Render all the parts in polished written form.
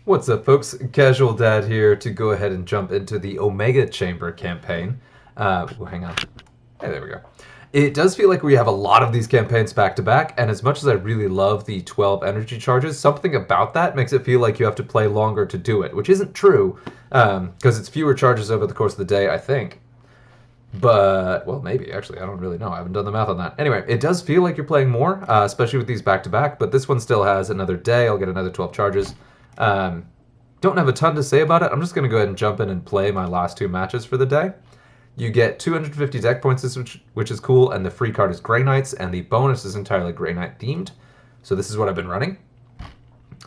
What's up, folks? Casual Dad here to go ahead and jump into the Omega Chamber campaign. Hang on. Hey, there we go. It does feel like we have a lot of these campaigns back to back, and as much as I really love the 12 energy charges, something about that makes it feel like you have to play longer to do it, which isn't true, because it's fewer charges over the course of the day, I think. But, well, maybe, actually. I don't really know. I haven't done the math on that. Anyway, it does feel like you're playing more, especially with these back to back, but this one still has another day. I'll get another 12 charges. Um, don't have a ton to say about it. I'm just going to go ahead and jump in and play my last two matches for the day. You get 250 deck points, which is cool, and the free card is Grey Knights, and the bonus is entirely Grey Knight themed. So this is what I've been running.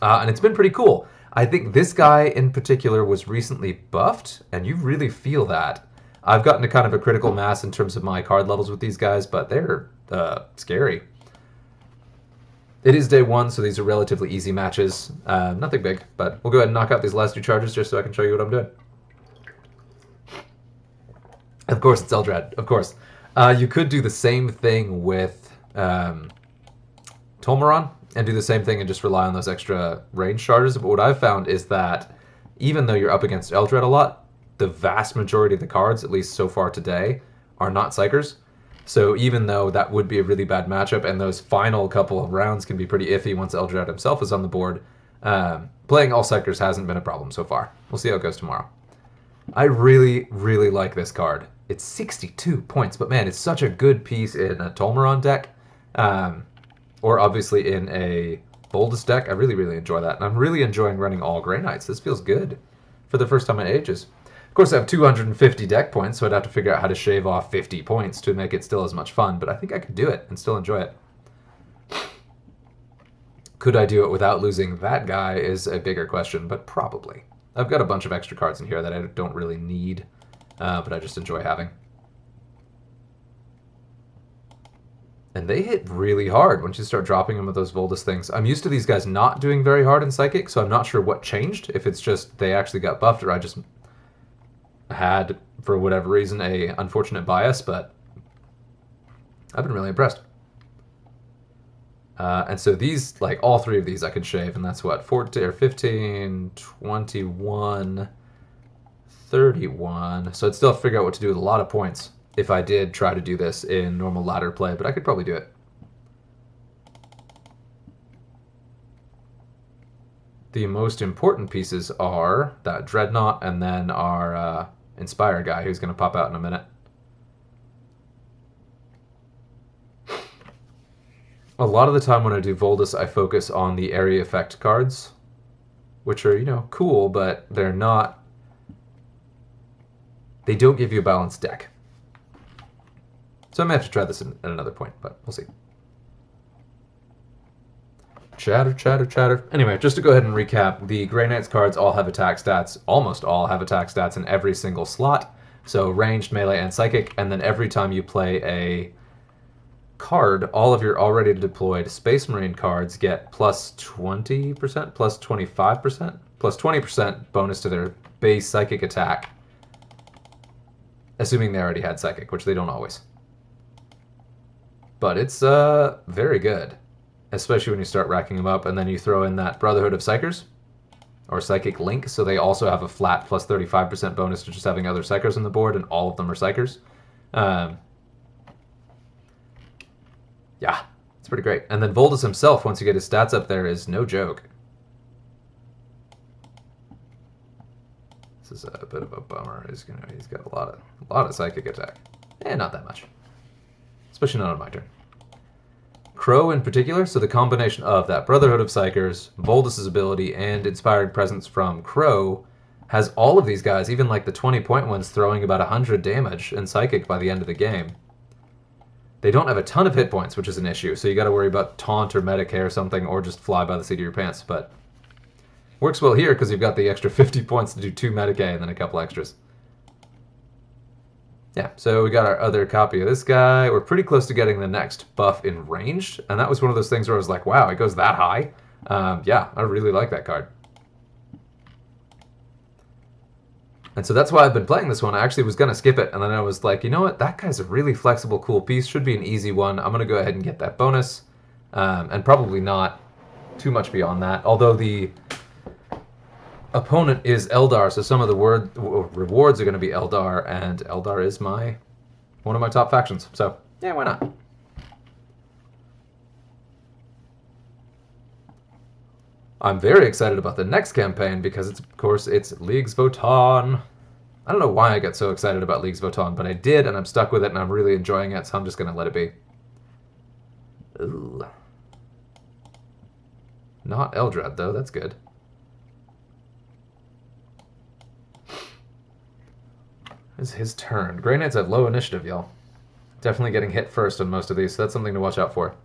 And it's been pretty cool. I think this guy in particular was recently buffed, and you really feel that. I've gotten to kind of a critical mass in terms of my card levels with these guys, but they're scary. It is day one, so these are relatively easy matches. Nothing big, but we'll go ahead and knock out these last two charges just so I can show you what I'm doing. Of course, it's Eldrad. Of course. You could do the same thing with Tolmaron and do the same thing and just rely on those extra range charges. But what I've found is that even though you're up against Eldrad a lot, the vast majority of the cards, at least so far today, are not Psychers. So even though that would be a really bad matchup, and those final couple of rounds can be pretty iffy once Eldrad himself is on the board, playing all Psychers hasn't been a problem so far. We'll see how it goes tomorrow. I really, really like this card. It's 62 points, but man, it's such a good piece in a Tolmaron deck, or obviously in a Boldest deck. I really, really enjoy that, and I'm really enjoying running all Grey Knights. This feels good for the first time in ages. Of course, I have 250 deck points, so I'd have to figure out how to shave off 50 points to make it still as much fun, but I think I could do it and still enjoy it. Could I do it without losing that guy is a bigger question, but probably. I've got a bunch of extra cards in here that I don't really need, but I just enjoy having. And they hit really hard once you start dropping them with those Voldus things. I'm used to these guys not doing very hard in Psychic, so I'm not sure what changed, if it's just they actually got buffed or I just had, for whatever reason, a unfortunate bias, but I've been really impressed. And so these, like all three of these I can shave, and that's what, 14, or 15, 21, 31. So I'd still have to figure out what to do with a lot of points if I did try to do this in normal ladder play, but I could probably do it. The most important pieces are that Dreadnought and then our Inspire guy who's going to pop out in a minute. A lot of the time when I do Voldus, I focus on the area effect cards, which are, you know, cool, but they're not... They don't give you a balanced deck. So I may have to try this at another point, but we'll see. Chatter, chatter, chatter. Anyway, just to go ahead and recap, the Grey Knights cards all have attack stats, almost all have attack stats in every single slot. So ranged, melee, and psychic, and then every time you play a card, all of your already deployed Space Marine cards get plus 20%, plus 25%, plus 20% bonus to their base psychic attack, assuming they already had psychic, which they don't always. But it's very good, especially when you start racking them up, and then you throw in that Brotherhood of Psychers, or Psychic Link, so they also have a flat plus 35% bonus to just having other Psychers on the board, and all of them are Psychers. Yeah, it's pretty great. And then Voldus himself, once you get his stats up there, is no joke. This is a bit of a bummer. He's got a lot of psychic attack. Not that much. Especially not on my turn. Crow in particular, so the combination of that Brotherhood of Psychers, Voldus' ability, and Inspired Presence from Crow has all of these guys, even like the 20-point ones, throwing about 100 damage in Psychic by the end of the game. They don't have a ton of hit points, which is an issue, so you got to worry about Taunt or Medicare or something, or just fly by the seat of your pants, but works well here because you've got the extra 50 points to do 2 Medicare and then a couple extras. Yeah, so we got our other copy of this guy. We're pretty close to getting the next buff in ranged, and that was one of those things where I was like, wow, it goes that high? Yeah, I really like that card. And so that's why I've been playing this one. I actually was going to skip it, and then I was like, you know what? That guy's a really flexible, cool piece. Should be an easy one. I'm going to go ahead and get that bonus, and probably not too much beyond that. Although the opponent is Eldar, so some of the rewards are going to be Eldar, and Eldar is one of my top factions. So yeah, why not? I'm very excited about the next campaign because of course it's Leagues Votann. I don't know why I got so excited about Leagues Votann, but I did, and I'm stuck with it, and I'm really enjoying it, so I'm just going to let it be. Ooh. Not Eldrad, though. That's good. It's his turn. Grey Knights have low initiative, y'all. Definitely getting hit first on most of these, so that's something to watch out for.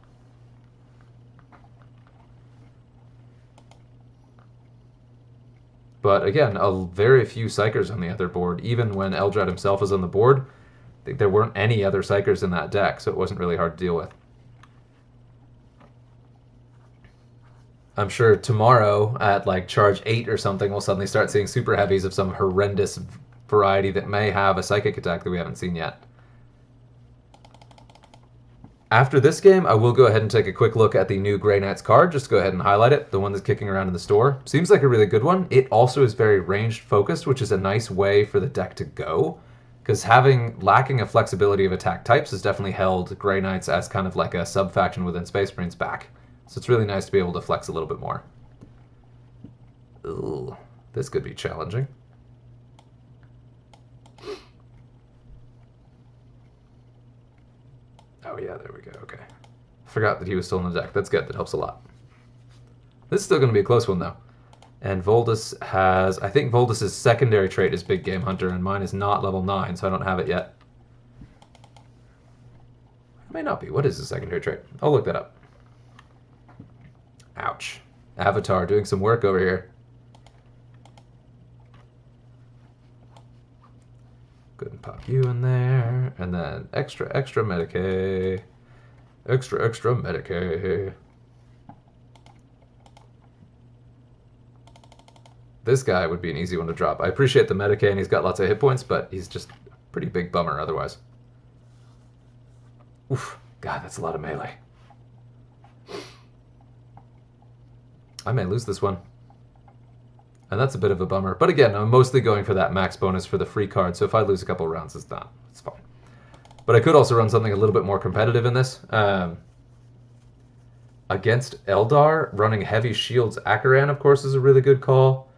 But again, very few Psychers on the other board. Even when Eldrad himself was on the board, I think there weren't any other Psychers in that deck, so it wasn't really hard to deal with. I'm sure tomorrow at like charge 8 or something, we'll suddenly start seeing super heavies of some horrendous variety that may have a psychic attack that we haven't seen yet. After this game, I will go ahead and take a quick look at the new Grey Knights card. Just go ahead and highlight it, the one that's kicking around in the store. Seems like a really good one. It also is very ranged focused, which is a nice way for the deck to go. Because lacking a flexibility of attack types has definitely held Grey Knights as kind of like a sub-faction within Space Marines back. So it's really nice to be able to flex a little bit more. Ooh, this could be challenging. Oh yeah, there we go, okay. Forgot that he was still in the deck. That's good, that helps a lot. This is still going to be a close one, though. And Voldus has... I think Voldus' secondary trait is Big Game Hunter, and mine is not level 9, so I don't have it yet. It may not be. What is the secondary trait? I'll look that up. Ouch. Avatar doing some work over here. Go ahead and pop you in there. And then extra Medicae. Extra Medicae. This guy would be an easy one to drop. I appreciate the Medicae and he's got lots of hit points, but he's just a pretty big bummer otherwise. Oof. God, that's a lot of melee. I may lose this one. And that's a bit of a bummer. But again, I'm mostly going for that max bonus for the free card, so if I lose a couple rounds, it's fine. But I could also run something a little bit more competitive in this. Against Eldar, running Heavy Shields Akaran, of course, is a really good call.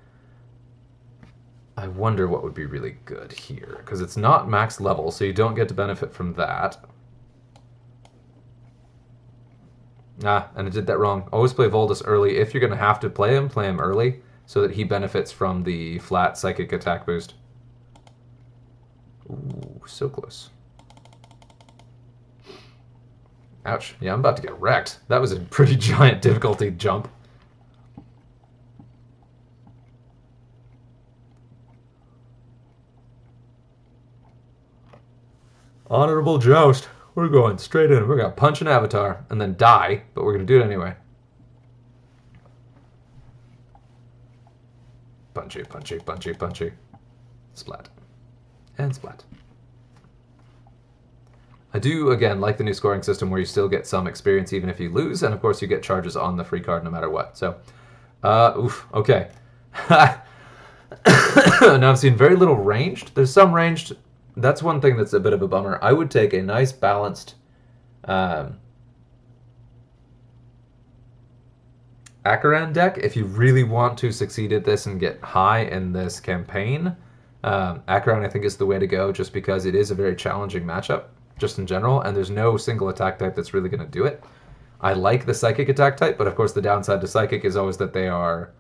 I wonder what would be really good here, because it's not max level, so you don't get to benefit from that. And I did that wrong. Always play Voldus early. If you're going to have to play him early, so that he benefits from the flat psychic attack boost. Ooh, so close. Ouch. Yeah, I'm about to get wrecked. That was a pretty giant difficulty jump. Honorable Joust. We're going straight in. We're going to punch an avatar and then die, but we're going to do it anyway. Punchy, punchy, punchy, punchy. Splat. And splat. I do, again, like the new scoring system where you still get some experience even if you lose, and of course you get charges on the free card no matter what. So, oof, okay. Now I've seen very little ranged. There's some ranged. That's one thing that's a bit of a bummer. I would take a nice balanced Akaran deck if you really want to succeed at this and get high in this campaign. Akaran, I think, is the way to go just because it is a very challenging matchup just in general, and there's no single attack type that's really going to do it. I like the psychic attack type, but of course the downside to psychic is always that they are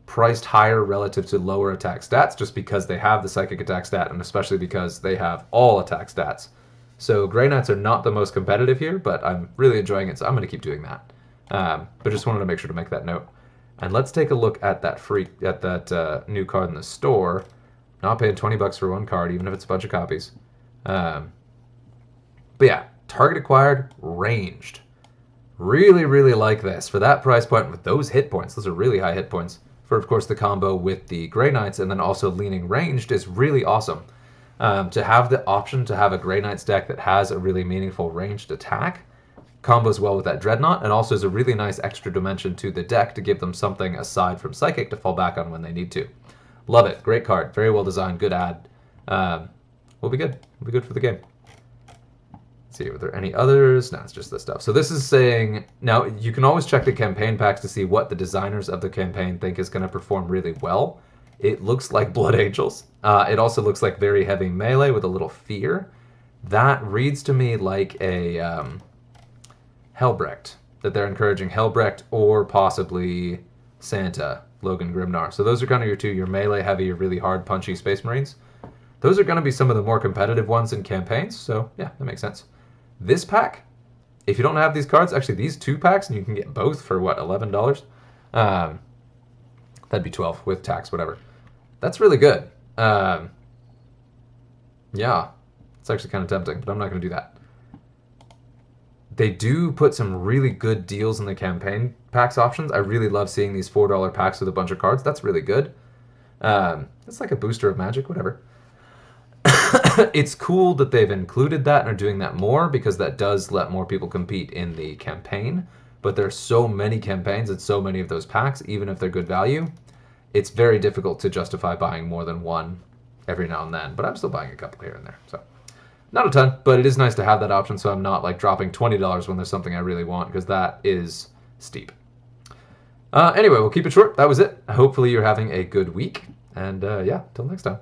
priced higher relative to lower attack stats just because they have the psychic attack stat, and especially because they have all attack stats. So Grey Knights are not the most competitive here, but I'm really enjoying it, so I'm going to keep doing that. But just wanted to make sure to make that note. And let's take a look at that new card in the store. Not paying $20 for one card, even if it's a bunch of copies. But yeah, target acquired, ranged. Really, really like this. For that price point, with those hit points, those are really high hit points. For, of course, the combo with the Grey Knights and then also leaning ranged is really awesome. To have the option to have a Grey Knights deck that has a really meaningful ranged attack combos well with that Dreadnought, and also is a really nice extra dimension to the deck to give them something aside from Psychic to fall back on when they need to. Love it. Great card. Very well designed. Good ad. Will be good. Will be good for the game. Let's see, are there any others? No, it's just this stuff. So this is saying, now you can always check the campaign packs to see what the designers of the campaign think is going to perform really well. It looks like Blood Angels. It also looks like very heavy melee with a little fear. That reads to me like a Helbrecht, that they're encouraging Helbrecht or possibly Santa, Logan Grimnar. So those are kind of your melee heavy, your really hard punchy Space Marines. Those are going to be some of the more competitive ones in campaigns, so yeah, that makes sense. This pack, if you don't have these cards, actually these 2 packs, and you can get both for what, $11? That'd be 12 with tax, whatever. That's really good. Yeah, it's actually kind of tempting, but I'm not going to do that. They do put some really good deals in the campaign packs options. I really love seeing these $4 packs with a bunch of cards. That's really good. It's like a booster of magic, whatever. It's cool that they've included that and are doing that more because that does let more people compete in the campaign. But there's so many campaigns and so many of those packs, even if they're good value, it's very difficult to justify buying more than one every now and then. But I'm still buying a couple here and there. So not a ton, but it is nice to have that option so I'm not like dropping $20 when there's something I really want because that is steep. Anyway, we'll keep it short. That was it. Hopefully you're having a good week. And yeah, till next time.